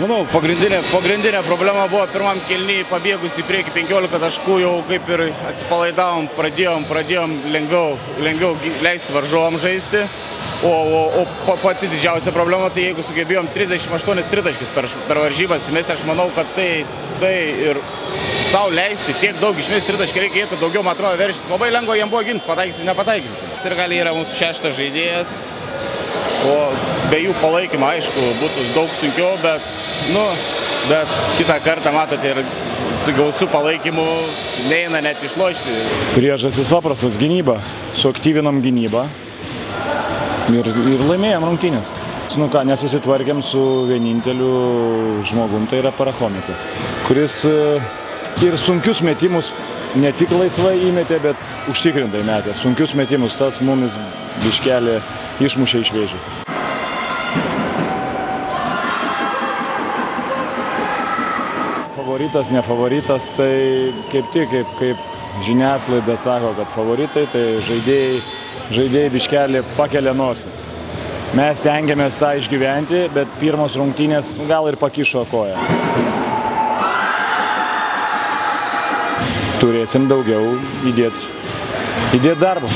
Manau, pagrindinė problema buvo pirmam kėliny pabėgus į priekį 15 taškų, jau kaip ir atsipalaidavom, pradėjom lengviau leisti varžovam žaisti. O pati didžiausia problema, tai jeigu sugebėjom 38 tritaškius per varžybas įmesti, aš manau, kad tai ir savo leisti tiek daug išmesti tritaškį reikėtų daugiau, man atrodo, verštis. Labai lengva jiem buvo gintis, pataikysim, nepataikysim. Sirgaliai yra mūsų 6 žaidėjas, o be jų palaikymo, aišku, būtų daug sunkiau, bet kitą kartą, matote, ir su gausiu palaikymu neina net išlošti. Priežastis paprastos, gynyba. Suaktyvinom gynybą. Ir laimėjom rungtynės. Nesusitvarkėm su vieninteliu žmogum, tai yra Parachomiku, kuris ir sunkius metimus ne tik laisvai įmetė, bet užtikrintai metė. Sunkius metimus, tas mumis biškelį išmušė iš vėžių. Favoritas, ne favoritas, tai kaip tik, kaip žiniasklaida sako, kad favoritai, tai žaidėjai biškelį pakelia nosį. Mes stengiamės tą išgyventi, bet pirmos rungtynės gal ir pakišo koją. Turėsim daugiau įdėti darbo.